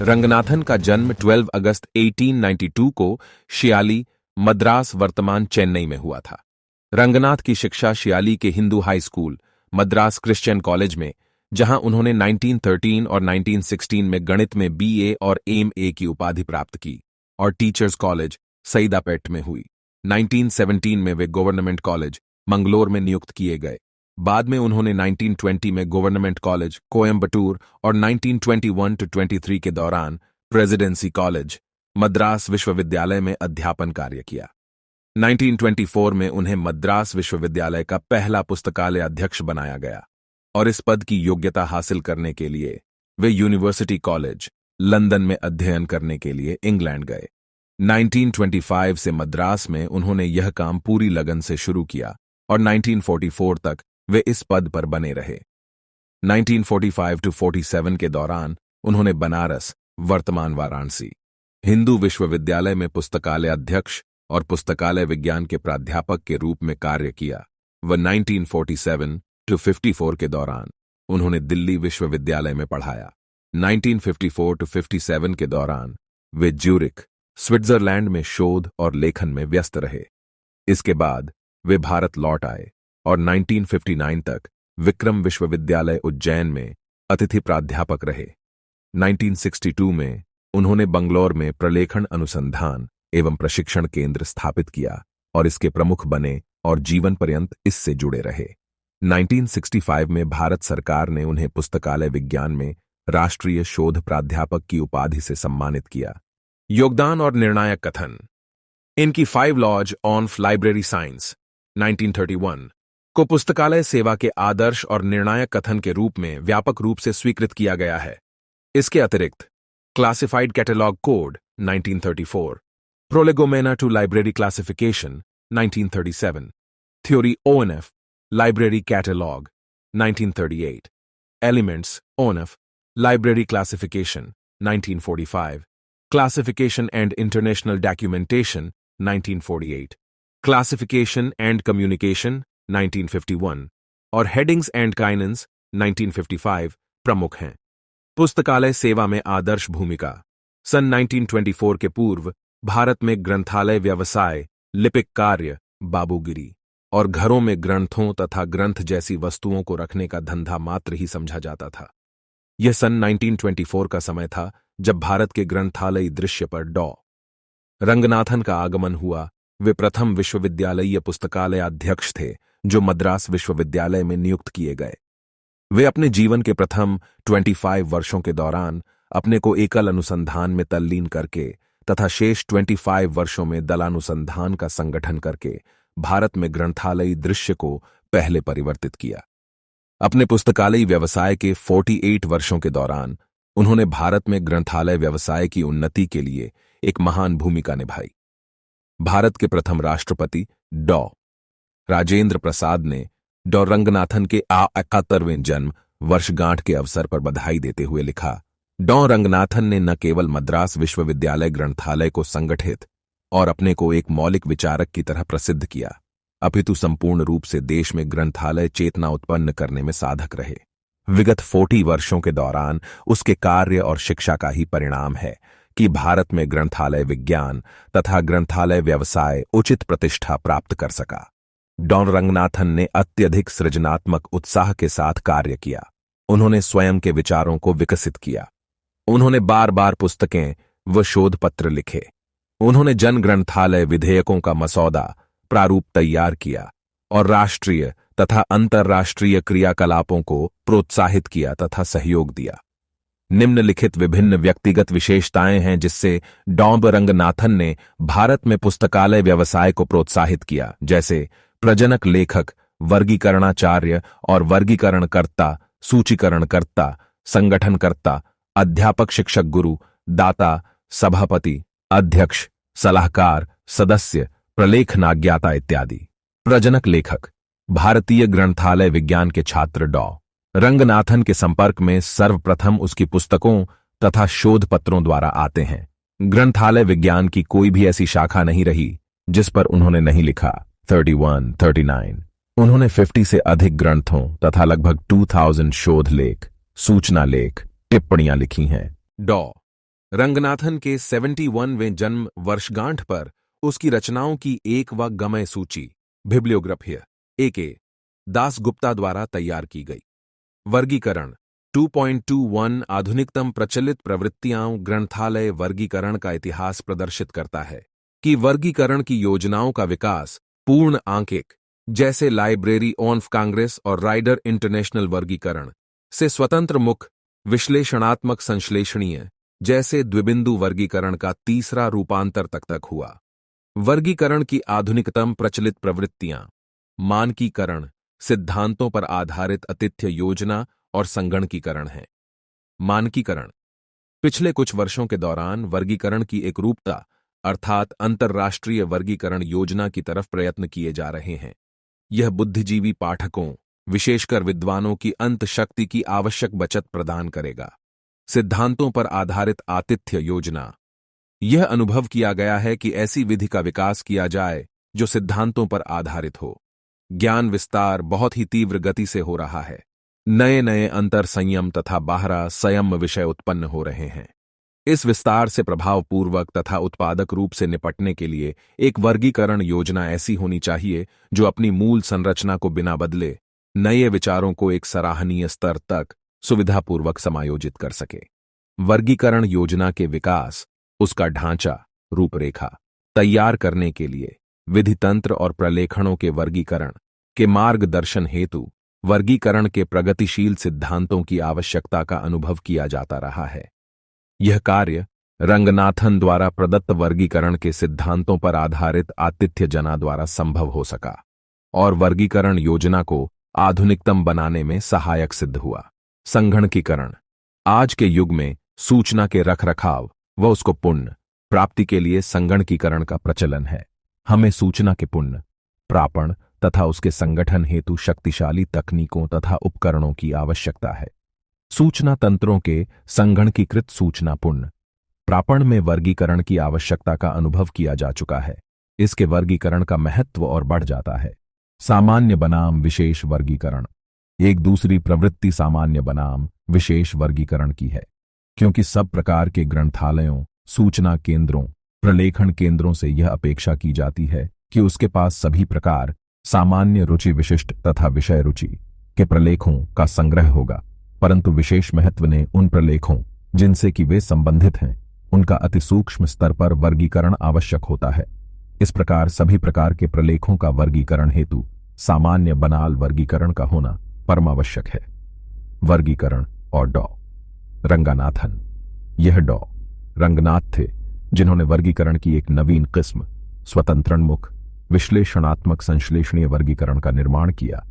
रंगनाथन का जन्म 12 अगस्त 1892 को शियाली, मद्रास वर्तमान चेन्नई में हुआ था। रंगनाथ की शिक्षा शियाली के Hindu high school, Madras Christian college में, जहां उन्होंने 1913 और 1916 में गणित में BA और MA की उपाधि प्राप्त की, और टीचर्स कॉलेज, सईदापेट में हुई। 1917 में वे गवर्नमेंट कॉलेज, मंगलोर में नियुक्त किए गए। बाद में उन्होंने 1920 में गवर्नमेंट कॉलेज, कोयम्बटूर और 1921-23 के दौरान प्रेसिडेंसी कॉलेज, मद्रास विश्वविद्यालय में अध्यापन कार्य किया। 1924 में उन्हें मद्रास विश्वविद्यालय का पहला पुस्तकालय अध्यक्ष बनाया गया, और इस पद की योग्यता हासिल करने के लिए वे यूनिवर्सिटी कॉलेज, लंदन में अध्ययन करने के लिए इंग्लैंड गए। 1925 से मद्रास में उन्होंने यह काम पूरी लगन से शुरू किया, और 1944 तक वे इस पद पर बने रहे। 1945-47 के दौरान उन्होंने बनारस, वर्तमान वाराणसी, हिंदू विश्वविद्यालय में पुस्तकालय अध्यक्ष और पुस्तकालय विज्ञान के प्राध्यापक के रूप में कार्य किया। व 1947-54 के दौरान उन्होंने दिल्ली विश्वविद्यालय में पढ़ाया। 1954-57 के दौरान वे ज्यूरिख, स्विट्जरलैंड में शोध और लेखन में व्यस्त रहे। इसके बाद वे भारत लौट आए और 1959 तक विक्रम विश्वविद्यालय उज्जैन में अतिथि प्राध्यापक रहे। 1962 में उन्होंने बंगलौर में प्रलेखन अनुसंधान एवं प्रशिक्षण केंद्र स्थापित किया और इसके प्रमुख बने और जीवन पर्यंत इससे जुड़े रहे। 1965 में भारत सरकार ने उन्हें पुस्तकालय विज्ञान में राष्ट्रीय शोध प्राध्यापक की उपाधि से सम्मानित किया। योगदान और निर्णायक कथन। इनकी 5 लॉज ऑन लाइब्रेरी साइंस 1931 को पुस्तकालय सेवा के आदर्श और निर्णायक कथन के रूप में व्यापक रूप से स्वीकृत किया गया है। इसके अतिरिक्त classified catalogue code 1934, prolegomena to library classification 1937, theory ONF library catalogue 1938, elements ONF library classification 1945, classification and international documentation 1948, classification and communication 1951 और हेडिंग्स एंड काइनेंस 1955 प्रमुख हैं। पुस्तकालय सेवा में आदर्श भूमिका। सन 1924 के पूर्व भारत में ग्रंथालय व्यवसाय, लिपिक कार्य, बाबूगिरी और घरों में ग्रंथों तथा ग्रंथ जैसी वस्तुओं को रखने का धंधा मात्र ही समझा जाता था। यह सन 1924 का समय था जब भारत के ग्रंथालयी दृश्य पर डॉ. रंगनाथन का आगमन हुआ। वे प्रथम विश्वविद्यालयीय पुस्तकालय अध्यक्ष थे जो मद्रास विश्वविद्यालय में नियुक्त किए गए। वे अपने जीवन के प्रथम 25 वर्षों के दौरान अपने को एकल अनुसंधान में तल्लीन करके तथा शेष 25 वर्षों में दलानुसंधान का संगठन करके भारत में ग्रंथालयी दृश्य को पहले परिवर्तित किया। अपने पुस्तकालयी व्यवसाय के 48 वर्षों के दौरान उन्होंने भारत में ग्रंथालय व्यवसाय की उन्नति के लिए एक महान भूमिका निभाई। भारत के प्रथम राष्ट्रपति डॉ. राजेंद्र प्रसाद ने डॉ. रंगनाथन के 71वें जन्म वर्षगांठ के अवसर पर बधाई देते हुए लिखा, डॉ. रंगनाथन ने न केवल मद्रास विश्वविद्यालय ग्रंथालय को संगठित और अपने को एक मौलिक विचारक की तरह प्रसिद्ध किया, अपितु संपूर्ण रूप से देश में ग्रंथालय चेतना उत्पन्न करने में साधक रहे। विगत 40 वर्षों के दौरान उसके कार्य और शिक्षा का ही परिणाम है कि भारत में ग्रंथालय विज्ञान तथा ग्रंथालय व्यवसाय उचित प्रतिष्ठा प्राप्त कर सका। डॉ. रंगनाथन ने अत्यधिक सृजनात्मक उत्साह के साथ कार्य किया। उन्होंने स्वयं के विचारों को विकसित किया। उन्होंने बार बार पुस्तकें व शोध पत्र लिखे। उन्होंने जन ग्रंथालय विधेयकों का मसौदा प्रारूप तैयार किया और राष्ट्रीय तथा अंतर्राष्ट्रीय क्रियाकलापों को प्रोत्साहित किया तथा सहयोग दिया। निम्नलिखित विभिन्न व्यक्तिगत विशेषताएं हैं जिससे डॉ. रंगनाथन ने भारत में पुस्तकालय व्यवसाय को प्रोत्साहित किया, जैसे प्रजनक लेखक, वर्गीकरणाचार्य और वर्गीकरणकर्ता, सूचीकरणकर्ता, संगठनकर्ता, अध्यापक, शिक्षक, गुरु, दाता, सभापति, अध्यक्ष, सलाहकार, सदस्य, प्रलेखनाज्ञाता इत्यादि। प्रजनक लेखक भारतीय ग्रंथालय विज्ञान के छात्र डॉ. रंगनाथन के संपर्क में सर्वप्रथम उसकी पुस्तकों तथा शोध पत्रों द्वारा आते हैं। ग्रंथालय विज्ञान की कोई भी ऐसी शाखा नहीं रही जिस पर उन्होंने नहीं लिखा। 31, 39 उन्होंने 50 से अधिक ग्रंथों तथा लगभग 2000 शोध लेख, सूचना लेख, टिप्पणियां लिखी हैं। डॉ. रंगनाथन के 71वें जन्म वर्षगांठ पर उसकी रचनाओं की एक व गमय सूची बिब्लियोग्राफिया A.K. दासगुप्ता द्वारा तैयार की गई। वर्गीकरण 2.21 आधुनिकतम प्रचलित प्रवृत्तियां ग्रंथालय वर्गीकरण का इतिहास प्रदर्शित करता है कि वर्गीकरण की योजनाओं का विकास पूर्ण आंकिक जैसे लाइब्रेरी ऑफ कांग्रेस और राइडर इंटरनेशनल वर्गीकरण से स्वतंत्र मुख्य विश्लेषणात्मक संश्लेषणीय जैसे द्विबिंदु वर्गीकरण का तीसरा रूपांतर तक हुआ। वर्गीकरण की आधुनिकतम प्रचलित प्रवृत्तियां मानकीकरण, सिद्धांतों पर आधारित आतिथ्य योजना और संगणकीकरण है। मानकीकरण पिछले कुछ वर्षों के दौरान वर्गीकरण की एकरूपता अर्थात अंतर्राष्ट्रीय वर्गीकरण योजना की तरफ प्रयत्न किए जा रहे हैं। यह बुद्धिजीवी पाठकों विशेषकर विद्वानों की अंतःशक्ति की आवश्यक बचत प्रदान करेगा। सिद्धांतों पर आधारित आतिथ्य योजना यह अनुभव किया गया है कि ऐसी विधि का विकास किया जाए जो सिद्धांतों पर आधारित हो। ज्ञान विस्तार बहुत ही तीव्र गति से हो रहा है। नए नए अंतर संयम तथा बाहरा संयम विषय उत्पन्न हो रहे हैं। इस विस्तार से प्रभावपूर्वक तथा उत्पादक रूप से निपटने के लिए एक वर्गीकरण योजना ऐसी होनी चाहिए जो अपनी मूल संरचना को बिना बदले नए विचारों को एक सराहनीय स्तर तक सुविधापूर्वक समायोजित कर सके। वर्गीकरण योजना के विकास, उसका ढांचा, रूपरेखा तैयार करने के लिए विधितंत्र और प्रलेखनों के वर्गीकरण के मार्गदर्शन हेतु वर्गीकरण के प्रगतिशील सिद्धांतों की आवश्यकता का अनुभव किया जाता रहा है। यह कार्य रंगनाथन द्वारा प्रदत्त वर्गीकरण के सिद्धांतों पर आधारित आतिथ्य जना द्वारा संभव हो सका और वर्गीकरण योजना को आधुनिकतम बनाने में सहायक सिद्ध हुआ। संगणकीकरण आज के युग में सूचना के रखरखाव व उसको पुनः प्राप्ति के लिए संगणकीकरण का प्रचलन है। हमें सूचना के पुनः प्रापण तथा उसके संगठन हेतु शक्तिशाली तकनीकों तथा उपकरणों की आवश्यकता है। सूचना तंत्रों के संगणकीकृत सूचना पुनः प्रापण में वर्गीकरण की आवश्यकता का अनुभव किया जा चुका है। इसके वर्गीकरण का महत्व और बढ़ जाता है। सामान्य बनाम विशेष वर्गीकरण एक दूसरी प्रवृत्ति सामान्य बनाम विशेष वर्गीकरण की है, क्योंकि सब प्रकार के ग्रंथालयों, सूचना केंद्रों, प्रलेखन केंद्रों से यह अपेक्षा की जाती है कि उसके पास सभी प्रकार सामान्य रुचि विशिष्ट तथा विषय रुचि के प्रलेखों का संग्रह होगा, परंतु विशेष महत्व ने उन प्रलेखों जिनसे कि वे संबंधित हैं उनका अति सूक्ष्म स्तर पर वर्गीकरण आवश्यक होता है। इस प्रकार सभी प्रकार के प्रलेखों का वर्गीकरण हेतु सामान्य बनाल वर्गीकरण का होना परमावश्यक है। वर्गीकरण और डॉ रंगनाथन यह डॉ रंगनाथ थे जिन्होंने वर्गीकरण की एक नवीन किस्म स्वतंत्रोन्मुख विश्लेषणात्मक संश्लेषणीय वर्गीकरण का निर्माण किया।